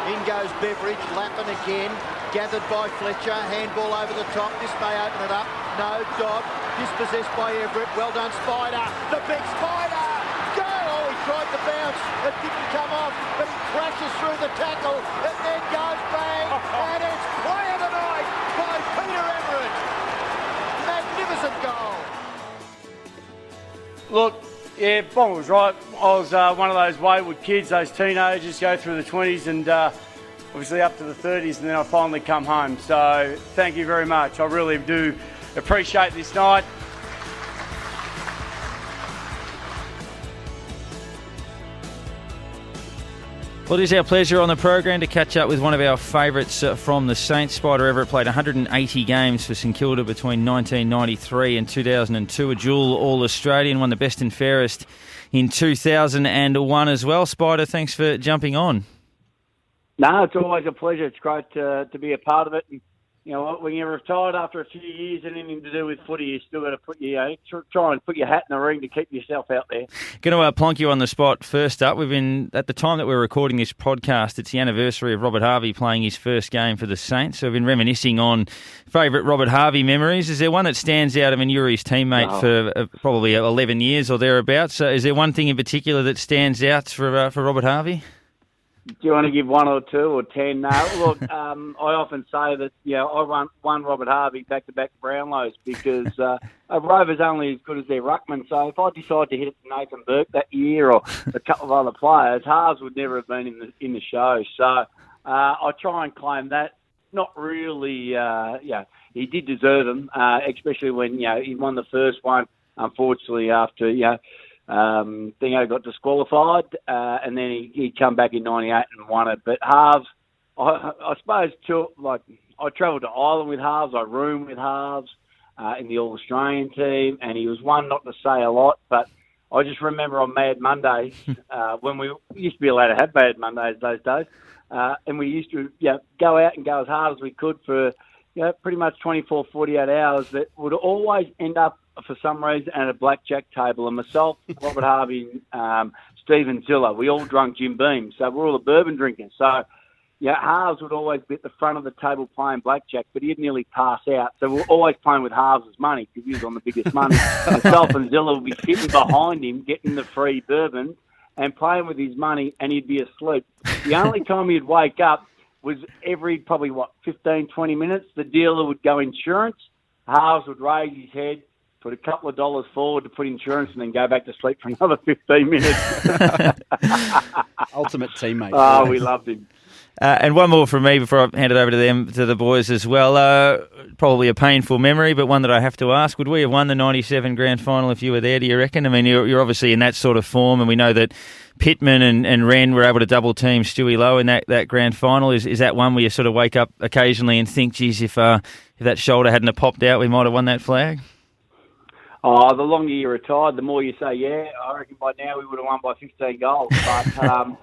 In goes Beveridge, Lappin again, gathered by Fletcher, handball over the top, this may open it up, no, Dodd, dispossessed by Everitt, well done Spida, the big Spida, go! Oh, he tried to bounce, it didn't come off, but he crashes through the tackle, it then goes bang, and it's play of the night by Spida Everitt. Magnificent goal. Look, yeah, Bong was right. I was one of those wayward kids, those teenagers, go through the 20s and obviously up to the 30s, and then I finally come home. So thank you very much. I really do appreciate this night. Well, it is our pleasure on the program to catch up with one of our favourites from the Saints. Spida Everitt played 180 games for St Kilda between 1993 and 2002, a dual All-Australian, won the best and fairest in 2001 as well. Spida, thanks for jumping on. No, it's always a pleasure. It's great to be a part of it. And, you know, when you're retired after a few years and anything to do with footy, you still got to put try and put your hat in the ring to keep yourself out there. Going to plonk you on the spot first up. We've been, at the time that we're recording this podcast, it's the anniversary of Robert Harvey playing his first game for the Saints. So we've been reminiscing on favourite Robert Harvey memories. Is there one that stands out? I mean, you were his teammate for probably 11 years or thereabouts. So is there one thing in particular that stands out for Robert Harvey? Do you want to give one or two or 10? No. Look, I often say that, I won Robert Harvey back-to-back Brownlows because a Rover's only as good as their ruckman. So if I decide to hit it to Nathan Burke that year or a couple of other players, Harves would never have been in the show. So I try and claim that. Not really, he did deserve them, especially when, he won the first one, unfortunately, after, Dingo got disqualified, and then he come back in 98 and won it. But Harves, I suppose, I travelled to Ireland with Harves, I roomed with Harves in the All-Australian team, and he was one not to say a lot, but I just remember on Mad Mondays, when we used to be allowed to have Mad Mondays those days, and we used to go out and go as hard as we could for pretty much 24, 48 hours, that would always end up for some reason at a blackjack table, and myself, Robert Harvey, Stephen Zilla, we all drunk Jim Beam, so we're all the bourbon drinkers. So, Harves would always be at the front of the table playing blackjack, but he'd nearly pass out. So we're always playing with Harves' money because he was on the biggest money. Myself and Zilla would be sitting behind him, getting the free bourbon and playing with his money, and he'd be asleep. The only time he'd wake up was every probably, 15, 20 minutes. The dealer would go insurance. Harves would raise his head, put a couple of dollars forward to put insurance, and then go back to sleep for another 15 minutes. Ultimate teammate. Oh, we loved him. And one more from me before I hand it over to the boys as well. Probably a painful memory, but one that I have to ask. Would we have won the 97 grand final if you were there, do you reckon? I mean, you're obviously in that sort of form, and we know that Pittman and Wren were able to double team Stewie Lowe in that grand final. Is that one where you sort of wake up occasionally and think, geez, if that shoulder hadn't have popped out, we might have won that flag? Oh, the longer you retired, the more you say, I reckon by now we would have won by 15 goals. But,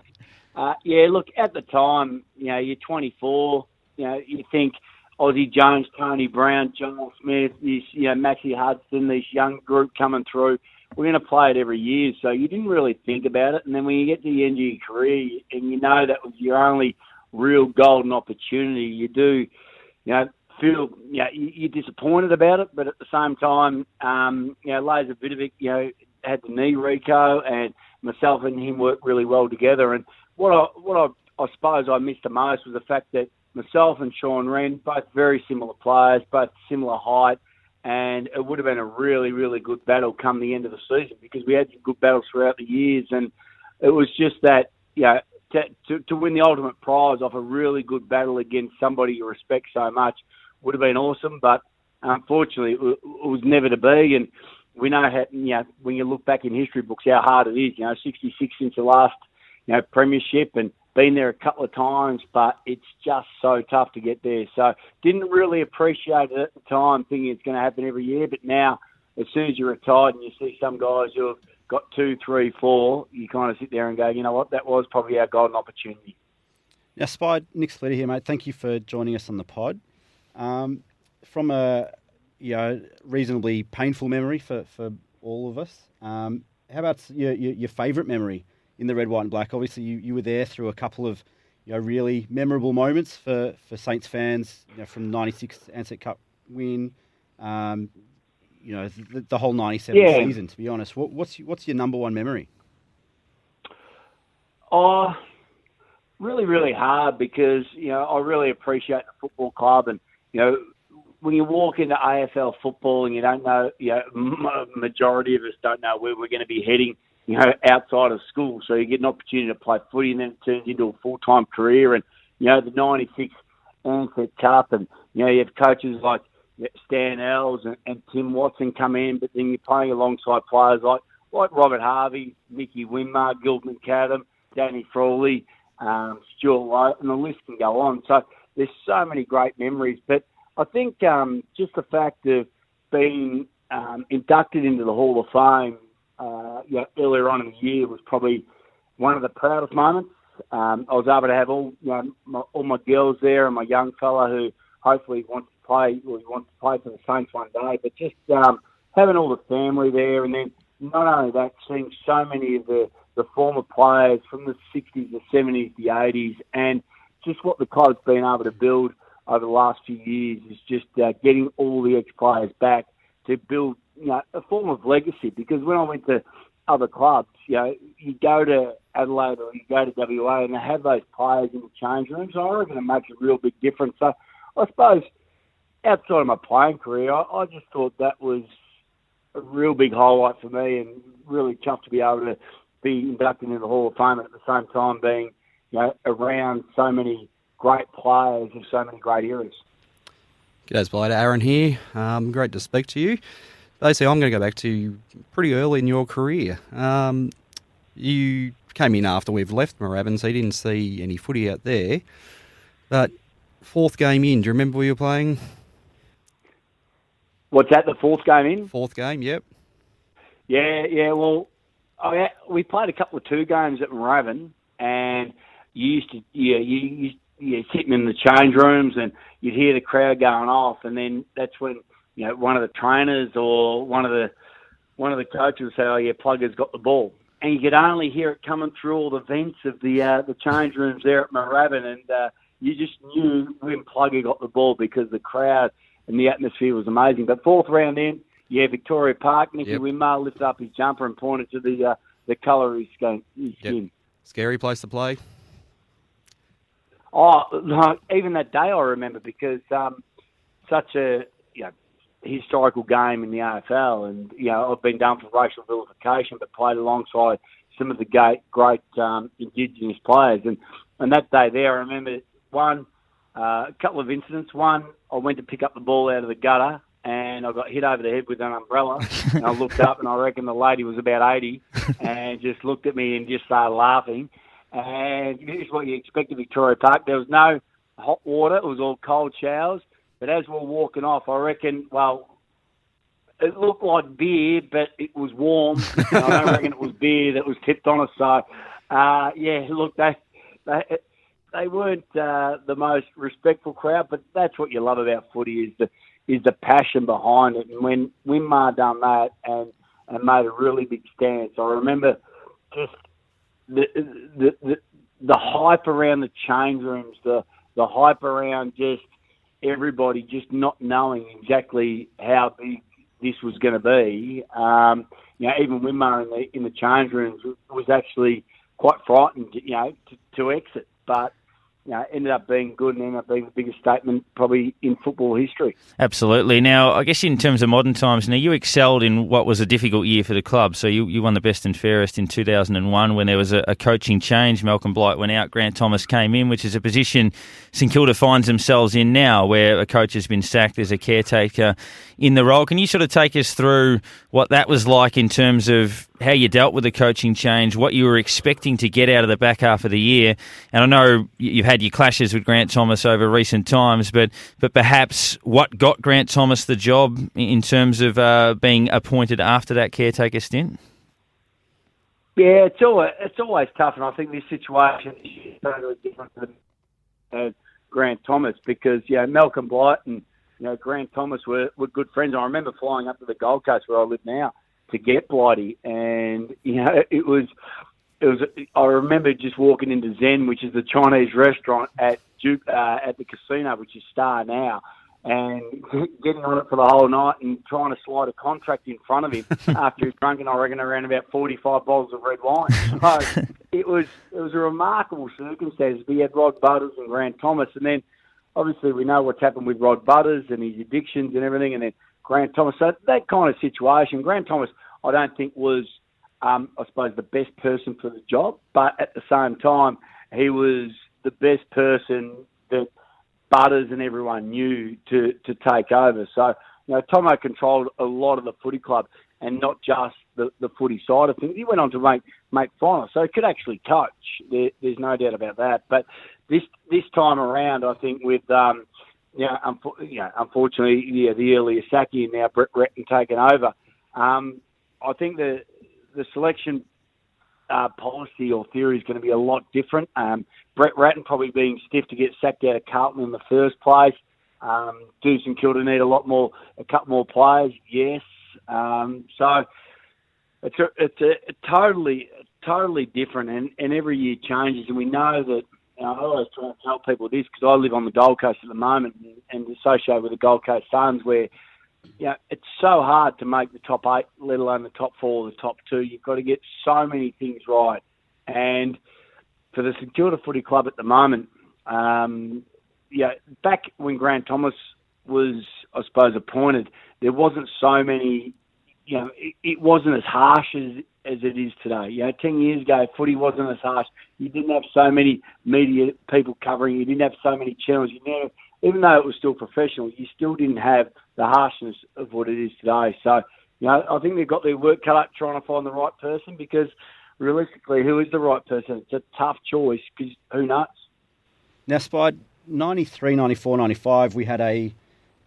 look, at the time, you're 24, you think Aussie Jones, Tony Brown, John Smith, this, Maxie Hudson, this young group coming through, we're going to play it every year. So you didn't really think about it. And then when you get to the end of your career and you know that was your only real golden opportunity, you do, feel, you're disappointed about it, but at the same time, Laser Vidovic, had the knee reco, and myself and him worked really well together. And what I suppose I missed the most was the fact that myself and Sean Wren, both very similar players, both similar height, and it would have been a really, really good battle come the end of the season because we had some good battles throughout the years, and it was just that, to win the ultimate prize off a really good battle against somebody you respect so much would have been awesome, but unfortunately it was never to be. And we know how, when you look back in history books, how hard it is. 66 since the last, premiership, and been there a couple of times, but it's just so tough to get there. So didn't really appreciate it at the time, thinking it's going to happen every year. But now, as soon as you're retired and you see some guys who have got 2, 3, 4, you kind of sit there and go, you know what, that was probably our golden opportunity. Now, Spide, Nick Splitter here, mate. Thank you for joining us on the pod. From a reasonably painful memory for all of us, how about your favourite memory in the red, white and black? Obviously, you were there through a couple of really memorable moments for Saints fans, from '96 Ansett Cup win, the whole '97 season. To be honest, what's your number one memory? Oh, really, really hard because I really appreciate the football club, and when you walk into AFL football and you don't know, majority of us don't know where we're going to be heading, outside of school. So you get an opportunity to play footy, and then it turns into a full-time career. And, the '96 Ansett Cup, and, you have coaches like Stan Ells and Tim Watson come in, but then you're playing alongside players like Robert Harvey, Mickey Winmar, Gil McAdam, Danny Frawley, Stuart Lowe, and the list can go on. So there's so many great memories. But I think just the fact of being inducted into the Hall of Fame earlier on in the year was probably one of the proudest moments. I was able to have all my girls there and my young fella who hopefully wants to play for the Saints one day. But just having all the family there, and then not only that, seeing so many of the former players from the 60s, the 70s, the 80s, and just what the club's been able to build over the last few years is just getting all the ex-players back to build a form of legacy. Because when I went to other clubs, you go to Adelaide or you go to WA and they have those players in the change rooms. So I reckon it makes a real big difference. So I suppose outside of my playing career, I just thought that was a real big highlight for me, and really chuffed to be able to be inducted into the Hall of Fame, and at the same time being around so many great players of so many great eras. G'day, Spida. Aaron here. Great to speak to you. Basically, I'm going to go back to pretty early in your career. You came in after we've left Moorabbin, so you didn't see any footy out there. But fourth game in, do you remember where you were playing? What's that, the fourth game in? Fourth game, yep. Yeah, well, we played a couple of 2 games at Moorabbin, and you sitting in the change rooms and you'd hear the crowd going off, and then that's when one of the trainers or one of the coaches would say, "Oh yeah, Plugger's got the ball," and you could only hear it coming through all the vents of the change rooms there at Moorabbin, and you just knew when Plugger got the ball because the crowd and the atmosphere was amazing. But fourth round in, Victoria Park, Nicky Winmar lifted up his jumper and pointed to the colour of his skin. Scary place to play. Oh, no, even that day I remember, because such a historical game in the AFL, and I've been done for racial vilification, but played alongside some of the great Indigenous players, and that day there I remember a couple of incidents. One, I went to pick up the ball out of the gutter, and I got hit over the head with an umbrella, and I looked up, and I reckon the lady was about 80, and just looked at me and just started laughing. And here's what you expect at Victoria Park. There was no hot water. It was all cold showers. But as we were walking off, I reckon, it looked like beer, but it was warm. And I don't reckon it was beer that was tipped on us. So, look, they weren't the most respectful crowd, but that's what you love about footy is the passion behind it. And when Winmar done that and made a really big stance, I remember just the hype around the change rooms, the hype around just everybody just not knowing exactly how big this was going to be. Even Winmar in the change rooms was actually quite frightened, to exit, but ended up being good and ended up being the biggest statement probably in football history. Absolutely. Now, I guess in terms of modern times, you excelled in what was a difficult year for the club. So you won the best and fairest in 2001 when there was a coaching change. Malcolm Blight went out, Grant Thomas came in, which is a position St Kilda finds themselves in now, where a coach has been sacked, there's a caretaker in the role. Can you sort of take us through what that was like in terms of how you dealt with the coaching change, what you were expecting to get out of the back half of the year? And I know you've had your clashes with Grant Thomas over recent times, but perhaps what got Grant Thomas the job in terms of being appointed after that caretaker stint? Yeah, it's always tough, and I think this situation is totally different than Grant Thomas, because Malcolm Blight and Grant Thomas were good friends. I remember flying up to the Gold Coast where I live now to get Blighty, and it was I remember just walking into Zen, which is the Chinese restaurant at the casino, which is Star now, and getting on it for the whole night and trying to slide a contract in front of him after he's drunk, and I reckon around about 45 bottles of red wine. So it was a remarkable circumstance. We had Rod Butters and Grant Thomas, and then obviously we know what's happened with Rod Butters and his addictions and everything, and then Grant Thomas. So that kind of situation, Grant Thomas, I don't think was, I suppose, the best person for the job, but at the same time, he was the best person that Butters and everyone knew to take over. So, Tomo controlled a lot of the footy club and not just the footy side of things. He went on to make finals, so he could actually coach. There's no doubt about that. But this time around, I think with unfortunately, the earlier Saki and now Brett Ratton taking over, I think the selection policy or theory is going to be a lot different. Brett Ratton probably being stiff to get sacked out of Carlton in the first place. Do St Kilda need a couple more players? Yes. So it's a totally different, and every year changes. And we know that. I always try to tell people this because I live on the Gold Coast at the moment and associated with the Gold Coast Suns, where it's so hard to make the top 8, let alone the top 4 or the top 2. You've got to get so many things right. And for the St Kilda Footy Club at the moment, back when Grant Thomas was, I suppose, appointed, there wasn't so many, it wasn't as harsh as it is today. 10 years ago, footy wasn't as harsh. You didn't have so many media people covering. You didn't have so many channels. Even though it was still professional, you still didn't have the harshness of what it is today. So, I think they've got their work cut out trying to find the right person, because realistically, who is the right person? It's a tough choice, because who knows? Now, Spide, 93, 94, 95, we had a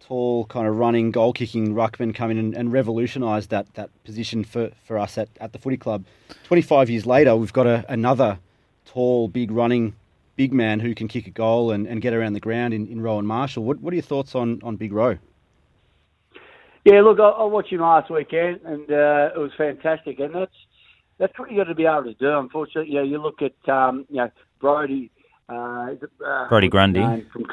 tall, kind of running, goal-kicking ruckman come in and revolutionised that position for us at the footy club. 25 years later, we've got another tall, big running, big man who can kick a goal and get around the ground in Rowan Marshall. What are your thoughts on Big Row? Yeah, look, I watched him last weekend, and it was fantastic. And that's what you got to be able to do. Unfortunately, you look at Brody. Brody Grundy from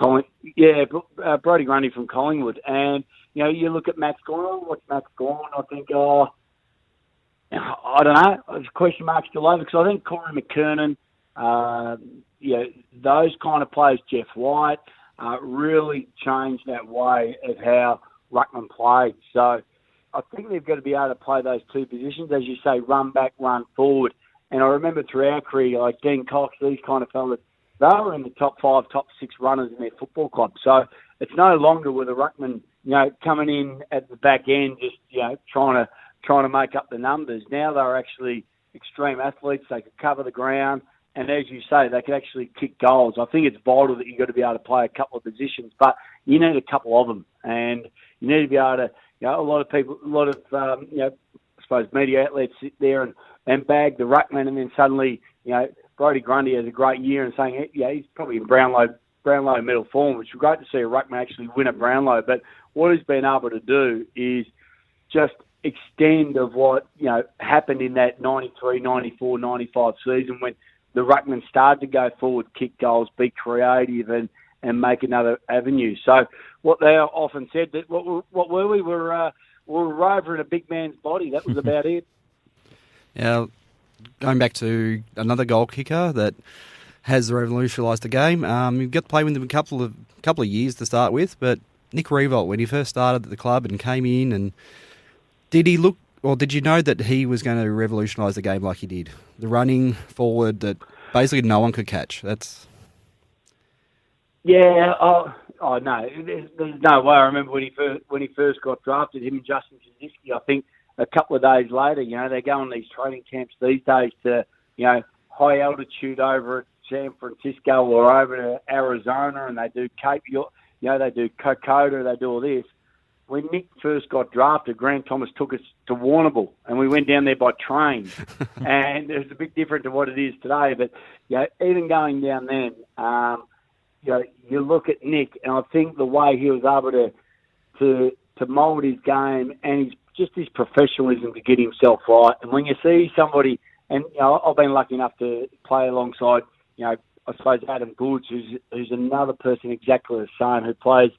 Brody Grundy from Collingwood, and you look at Max Gorn. What's Max Gorn? I think, I don't know. There's question marks still over, because I think Corey McKernan, those kind of players, Jeff White, really changed that way of how ruckman played. So I think they've got to be able to play those two positions, as you say, run back, run forward. And I remember through our career, like Dean Cox, these kind of fellas, they were in the top 5, top 6 runners in their football club. So it's no longer with a ruckman, coming in at the back end, just trying to make up the numbers. Now they're actually extreme athletes. They could cover the ground, and as you say, they could actually kick goals. I think it's vital that you've got to be able to play a couple of positions, but you need a couple of them, and you need to be able to. A lot of people, I suppose media outlets sit there and bag the ruckman, and then suddenly, Brody Grundy has a great year and saying, he's probably in Brownlow medal form, which is great to see a ruckman actually win a Brownlow. But what he's been able to do is just extend of what, happened in that 93, 94, 95 season, when the ruckman started to go forward, kick goals, be creative and make another avenue. So what they often said, that what were we? We were Rover in a big man's body. That was about it. Yeah. Going back to another goal kicker that has revolutionised the game. You got to play with him a couple of years to start with, but Nick Revolt, when he first started at the club and came in, and did he look, or did you know that he was going to revolutionise the game like he did? The running forward that basically no one could catch. That's... Yeah, no, there's no way. I remember when he first got drafted, him and Justin Kaczynski, I think, a couple of days later, they go on these training camps these days to, high altitude over at San Francisco or over to Arizona, and they do Cape, they do Kokoda, they do all this. When Nick first got drafted, Grant Thomas took us to Warrnambool, and we went down there by train, and it was a bit different to what it is today. But even going down then, you look at Nick, and I think the way he was able to mould his game and his professionalism to get himself right. And when you see somebody And, I've been lucky enough to play alongside, I suppose, Adam Goods, who's another person exactly the same, who plays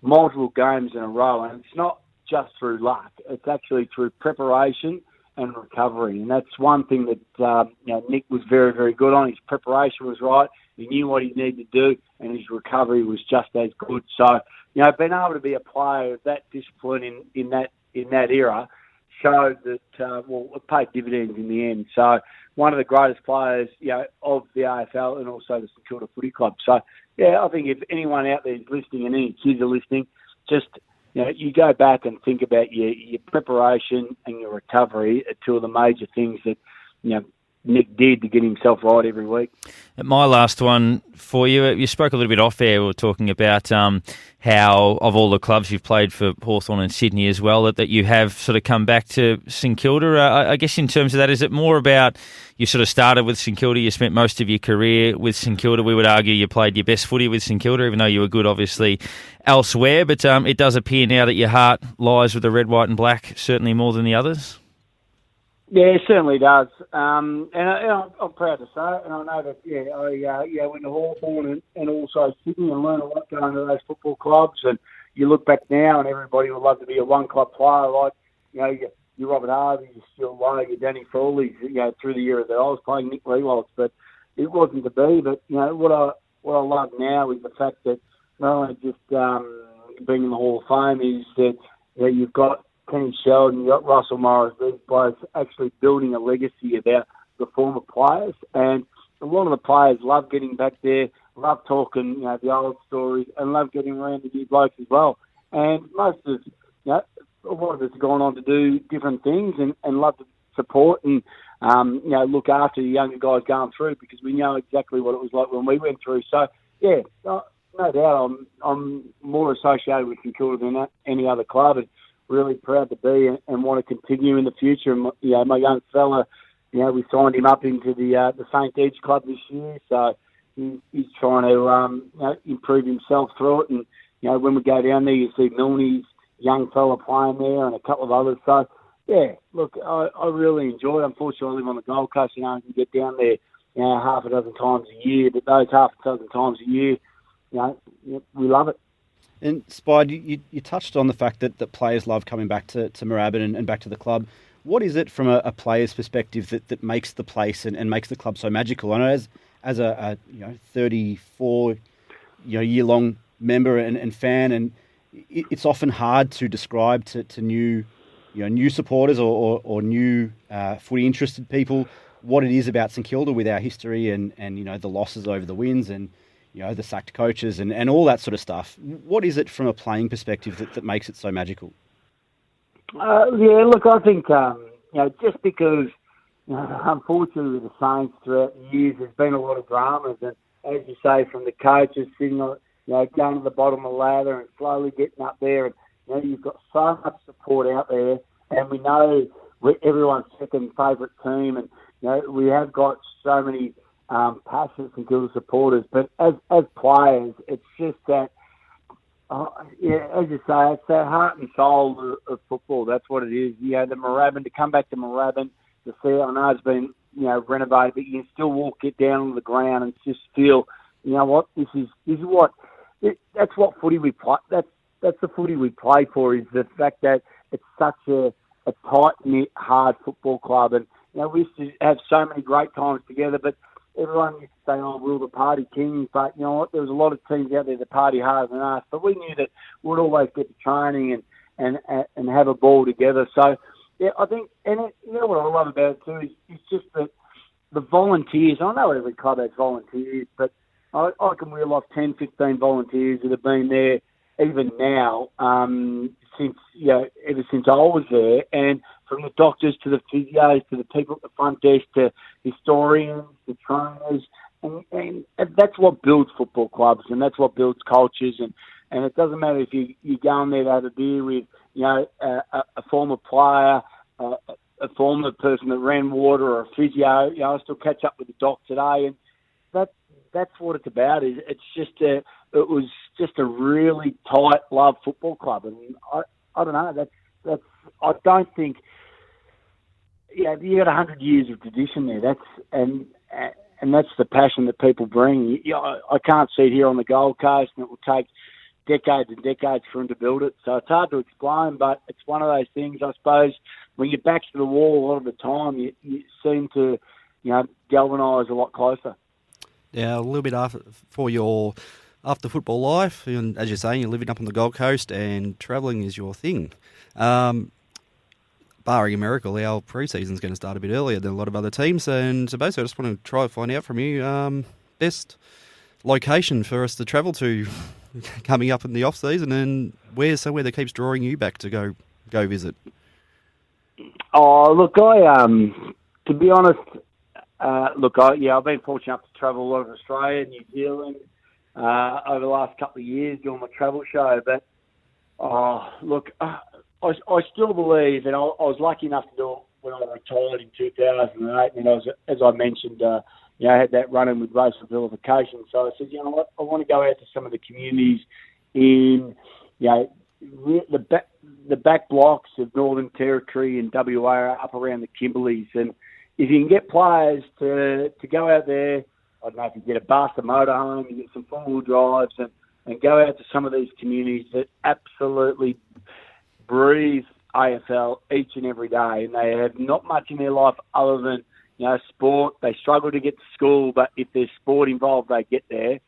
multiple games in a row. And it's not just through luck. It's actually through preparation and recovery. And that's one thing that, Nick was very, very good on. His preparation was right. He knew what he needed to do, and his recovery was just as good. So, being able to be a player of that discipline in that era showed that, it paid dividends in the end. So, one of the greatest players, of the AFL and also the St Kilda Footy Club. So, I think if anyone out there is listening and any kids are listening, just, you go back and think about your preparation and your recovery are two of the major things that, Nick did to get himself right every week. My last one for you spoke a little bit off air. We were talking about how, of all the clubs you've played for, Hawthorn and Sydney as well, that you have sort of come back to St Kilda. I guess in terms of that, is it more about you sort of started with St Kilda, you spent most of your career with St Kilda? We would argue you played your best footy with St Kilda, even though you were good, obviously, elsewhere. But it does appear now that your heart lies with the red, white and black, certainly more than the others. Yeah, it certainly does. And I'm proud to say it. And I know that, I went to Hawthorn and also Sydney and learned a lot going to those football clubs. And you look back now and everybody would love to be a one-club player like, your Robert Harvey, your Stuart Lowe, your Danny Frawley, through the year that I was playing Nick Lewaltz. But it wasn't to be. But, what I love now is the fact that not only just being in the Hall of Fame is that you've got Kenny Sheldon, you got Russell Morris, these blokes actually building a legacy about the former players. And a lot of the players love getting back there, love talking, the old stories, and love getting around the new blokes as well. And most of us, a lot of us have gone on to do different things and love to support and, look after the younger guys going through, because we know exactly what it was like when we went through. So, no doubt I'm more associated with St Kilda than any other club. And really proud to be and want to continue in the future. And, my young fella, we signed him up into the St Edge Club this year, so he's trying to improve himself through it. And when we go down there, you see Milne's young fella playing there and a couple of others. So look, I really enjoy it. Unfortunately, I live on the Gold Coast. I can get down there half a dozen times a year, but those half a dozen times a year, we love it. And Spide, you touched on the fact that players love coming back to Moorabbin and back to the club. What is it from a player's perspective that makes the place and makes the club so magical? I know as a 34 year long member and fan, and it's often hard to describe to new supporters or new footy interested people what it is about St Kilda with our history and the losses over the wins and the sacked coaches and all that sort of stuff. What is it from a playing perspective that makes it so magical? Look, I think, just because, unfortunately with the Saints throughout the years, there's been a lot of dramas. And as you say, from the coaches sitting on, going to the bottom of the ladder and slowly getting up there. And, you've got so much support out there. And we know we're everyone's second favourite team. And, we have got so many passionate St Kilda supporters, but as players, it's just that, as you say, it's that heart and soul of football. That's what it is. The Moorabbin, to come back to Moorabbin, to see it, I know it's been, renovated, but you can still get down on the ground and just feel, this is that's what footy we play. That's the footy we play for, is the fact that it's such a tight-knit, hard football club. And, we used to have so many great times together, but everyone used to say, we're the party kings, but you know what, there was a lot of teams out there that party harder than us, but we knew that we'd always get to training and have a ball together. So, I think, and what I love about it too is just that the volunteers, I know every club has volunteers, but I can reel off 10, 15 volunteers that have been there even now, ever since I was there, and from the doctors to the physios to the people at the front desk to historians, to trainers, and that's what builds football clubs, and that's what builds cultures, and it doesn't matter if you go in there to have a beer with a former player, a former person that ran water, or a physio. I still catch up with the doc today, and that's what it's about. It was just a really tight love football club, and I don't know. That's I don't think yeah, you got 100 years of tradition there. And that's the passion that people bring. I can't see it here on the Gold Coast, and it will take decades and decades for them to build it. So it's hard to explain, but it's one of those things, I suppose, when your back's to the wall a lot of the time, you seem to, galvanise a lot closer. Yeah, a little bit after football life, and as you're saying, you're living up on the Gold Coast and travelling is your thing. Barring a miracle, our pre-season's going to start a bit earlier than a lot of other teams, and so basically I just want to try and find out from you best location for us to travel to coming up in the off-season, and where's somewhere that keeps drawing you back to go visit? Oh, look, to be honest, I've been fortunate enough to travel a lot of Australia, New Zealand, over the last couple of years doing my travel show. But, I still believe, and I was lucky enough to do it when I retired in 2008, and as I mentioned, I had that run-in with racial vilification. So I said, you know what, I want to go out to some of the communities in, the back blocks of Northern Territory and WA up around the Kimberleys. And if you can get players to go out there, I don't know if you get a bus, a motorhome, you get some four-wheel drives and go out to some of these communities that absolutely breathe AFL each and every day, and they have not much in their life other than, sport. They struggle to get to school, but if there's sport involved, they get there.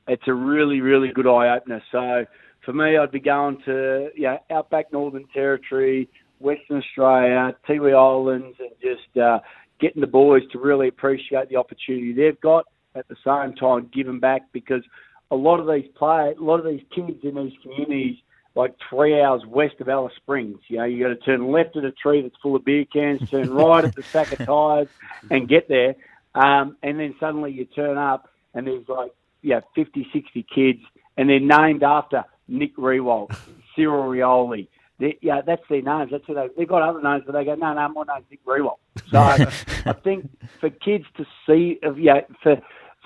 It's a really, really good eye-opener. So for me, I'd be going to, outback Northern Territory, Western Australia, Tiwi Islands, and just getting the boys to really appreciate the opportunity they've got, at the same time giving back, because a lot of these kids in these communities, like 3 hours west of Alice Springs, you got to turn left at a tree that's full of beer cans, turn right at the sack of tyres and get there. And then suddenly you turn up and there's 50, 60 kids, and they're named after Nick Rewalt, Cyril Rioli. That's their names. That's what they've got other names, but they go, no, my name's Nick Rewalt. So I think for kids to see,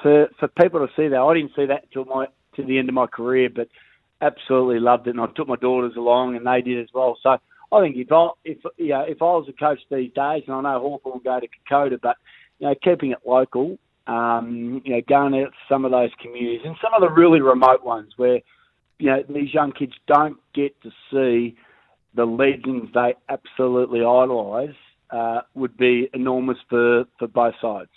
for people to see that, I didn't see that to the end of my career, but absolutely loved it, and I took my daughters along, and they did as well. So I think if I was a coach these days, and I know Hawthorn will go to Kokoda, but keeping it local, going out to some of those communities and some of the really remote ones where these young kids don't get to see the legends they absolutely idolise, would be enormous for both sides.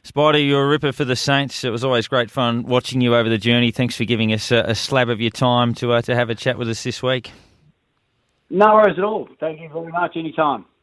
Spida, you're a ripper for the Saints. It was always great fun watching you over the journey. Thanks for giving us a slab of your time to have a chat with us this week. No worries at all. Thank you very much. Anytime.